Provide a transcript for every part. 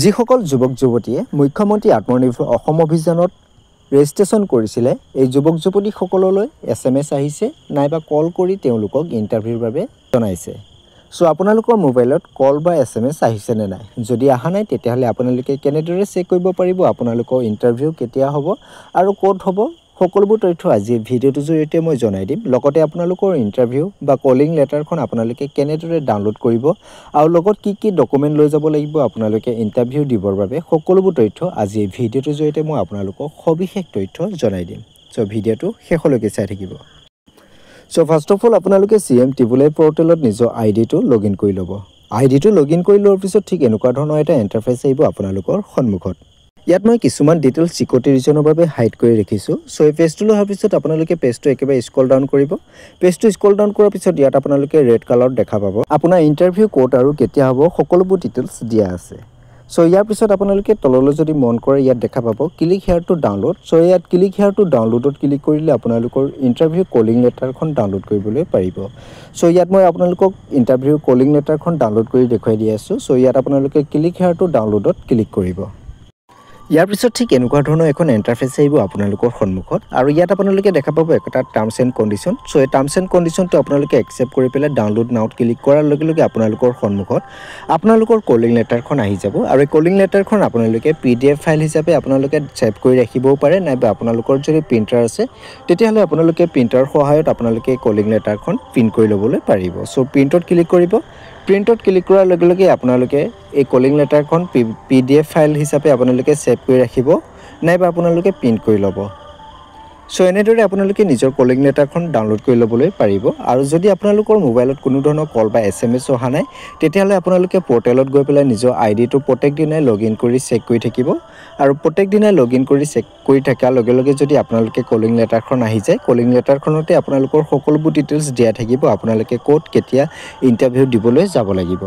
যিসকল যুৱক যুৱতীয়ে মুখ্যমন্ত্ৰী আত্মনিৰ্ভৰ অসম অভিযানত ৰেজিষ্ট্ৰেশ্যন কৰিছিলে এই যুৱক যুৱতীসকললৈ SMS আহিছে নাইবা কল কৰি তেওঁলোকক ইণ্টাৰভিউৰ বাবে জনাইছে। সো আপোনালোকৰ মোবাইলত কল বা SMS আহিছে নে নাই? যদি অহা নাই তেতিয়াহ'লে আপোনালোকে কেনেদৰে চেক কৰিব পাৰিব আপোনালোকৰ ইণ্টাৰভিউ কেতিয়া হ'ব আৰু ক'ত হ'ব সকলোবোৰ তথ্য আজি ভিডিঅ'টোৰ জৰিয়তে মই জনাই দিম। লগতে আপোনালোকৰ ইণ্টাৰভিউ বা কলিং লেটাৰখন আপোনালোকে কেনেদৰে ডাউনলোড কৰিব আৰু লগত কি ডকুমেণ্ট লৈ যাব লাগিব আপোনালোকে ইণ্টাৰভিউ দিবৰ বাবে সকলোবোৰ তথ্য আজি এই ভিডিঅ'টোৰ জৰিয়তে মই আপোনালোকক সবিশেষ তথ্য জনাই দিম। সো ভিডিঅ'টো শেষলৈকে চাই থাকিব। সো ফাৰ্ষ্ট অফ অল আপোনালোকে CM টিবুলাই পৰ্টেলত নিজৰ আইডিটো লগইন কৰি ল'ব। আইডিটো লগইন কৰি লোৱাৰ পিছত ঠিক এনেকুৱা ধৰণৰ এটা ইণ্টাৰফেচ আহিব আপোনালোকৰ সন্মুখত। ইয়াত মই কিছুমান ডিটেইলছ সিকিউৰিটি ৰিজনৰ বাবে হাইড কৰি ৰাখিছোঁ। সো এই পেজটো লোৱাৰ পিছত আপোনালোকে পেজটো একেবাৰে স্ক্ৰল ডাউন কৰিব। পেজটো স্ক্ৰল ডাউন কৰাৰ পিছত ইয়াত আপোনালোকে ৰেড কালাৰত দেখা পাব আপোনাৰ ইণ্টাৰভিউ ক'ত আৰু কেতিয়া হ'ব সকলোবোৰ ডিটেইলছ দিয়া আছে। সো ইয়াৰ পিছত আপোনালোকে তললৈ যদি মন কৰে ইয়াত দেখা পাব click hair to download. So ইয়াত ক্লিক হেয়াৰ টু ডাউনলোডত ক্লিক কৰিলে আপোনালোকৰ ইণ্টাৰভিউ কলিং লেটাৰখন ডাউনলোড কৰিবলৈ পাৰিব। সো ইয়াত মই আপোনালোকক ইণ্টাৰভিউ কলিং লেটাৰখন ডাউনলোড কৰি দেখুৱাই দি আছোঁ। সো ইয়াত আপোনালোকে ক্লিক হেয়াৰ টু ডাউনলোডত ক্লিক কৰিব। ইয়াৰ পিছত ঠিক এনেকুৱা ধৰণৰ এখন ইণ্টাৰফেচ আহিব আপোনালোকৰ সন্মুখত আৰু ইয়াত আপোনালোকে দেখা পাব এটা টাৰ্মছ এণ্ড কণ্ডিশ্যন। সো এই টাৰ্মছ এণ্ড কণ্ডিশ্যনটো আপোনালোকে একচেপ্ট কৰি পেলাই ডাউনলোড নাওত ক্লিক কৰাৰ লগে লগে আপোনালোকৰ সন্মুখত আপোনালোকৰ কলিং লেটাৰখন আহি যাব আৰু এই কলিং লেটাৰখন আপোনালোকে PDF ফাইল হিচাপে আপোনালোকে ছেভ কৰি ৰাখিবও পাৰে নাইবা আপোনালোকৰ যদি প্ৰিণ্টাৰ আছে তেতিয়াহ'লে আপোনালোকে প্ৰিণ্টাৰৰ সহায়ত আপোনালোকে কলিং লেটাৰখন প্ৰিণ্ট কৰি ল'বলৈ পাৰিব। সো প্ৰিণ্টত ক্লিক কৰিব। প্ৰিণ্টত ক্লিক কৰাৰ লগে লগে আপোনালোকে এই কলিং লেটাৰখন PDF ফাইল হিচাপে আপোনালোকে ছেভ কৰি ৰাখিব নাইবা আপোনালোকে প্ৰিণ্ট কৰি ল'ব। সো এনেদৰে আপোনালোকে নিজৰ কলিং লেটাৰখন ডাউনলোড কৰি ল'বলৈ পাৰিব। আৰু যদি আপোনালোকৰ মোবাইলত কোনো ধৰণৰ কল বা SMS অহা নাই তেতিয়াহ'লে আপোনালোকে পৰ্টেলত গৈ পেলাই নিজৰ আইডিটো প্ৰত্যেক দিনাই লগইন কৰি চেক কৰি থাকিব আৰু প্ৰত্যেক দিনাই লগইন কৰি চেক কৰি থকাৰ লগে লগে যদি আপোনালোকে কলিং লেটাৰখন আহি যায় কলিং লেটাৰখনতে আপোনালোকৰ সকলোবোৰ ডিটেইলছ দিয়া থাকিব আপোনালোকে ক'ত কেতিয়া ইণ্টাৰভিউ দিবলৈ যাব লাগিব।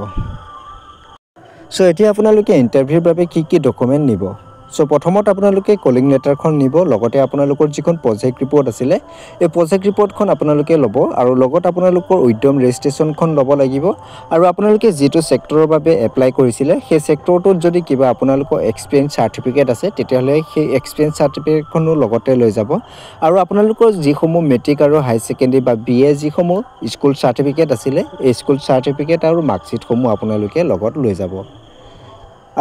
সো এতিয়া আপোনালোকে ইণ্টাৰভিউৰ বাবে কি ডকুমেণ্ট নিব। সো প্ৰথমত আপোনালোকে কলিং লেটাৰখন নিব লগতে আপোনালোকৰ যিখন প্ৰজেক্ট ৰিপৰ্ট আছিলে এই প্ৰজেক্ট ৰিপৰ্টখন আপোনালোকে ল'ব আৰু লগত আপোনালোকৰ উদ্যম ৰেজিষ্ট্ৰেশ্যনখন ল'ব লাগিব আৰু আপোনালোকে যিটো ছেক্টৰৰ বাবে এপ্লাই কৰিছিলে সেই ছেক্টৰটোত যদি কিবা আপোনালোকৰ এক্সপিৰিয়েঞ্চ চাৰ্টিফিকেট আছে তেতিয়াহ'লে সেই এক্সপিৰিয়েঞ্চ চাৰ্টিফিকেটখনো লগতে লৈ যাব আৰু আপোনালোকৰ যিসমূহ মেট্ৰিক আৰু হাই ছেকেণ্ডেৰী বা BA যিসমূহ স্কুল চাৰ্টিফিকেট আছিলে এই স্কুল চাৰ্টিফিকেট আৰু মাৰ্কশ্বিটসমূহ আপোনালোকে লগত লৈ যাব।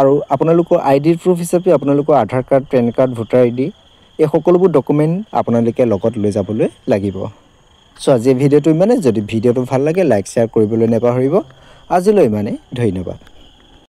আৰু আপোনালোকৰ আইডিৰ প্ৰুফ হিচাপে আপোনালোকৰ Aadhaar card PAN card voter ID এই সকলোবোৰ ডকুমেণ্ট আপোনালোকে লগত লৈ যাবলৈ লাগিব। সো আজি ভিডিঅ'টো ইমানে। যদি ভিডিঅ'টো ভাল লাগে লাইক শ্বেয়াৰ কৰিবলৈ নাপাহৰিব। আজিলৈ ইমানে, ধন্যবাদ।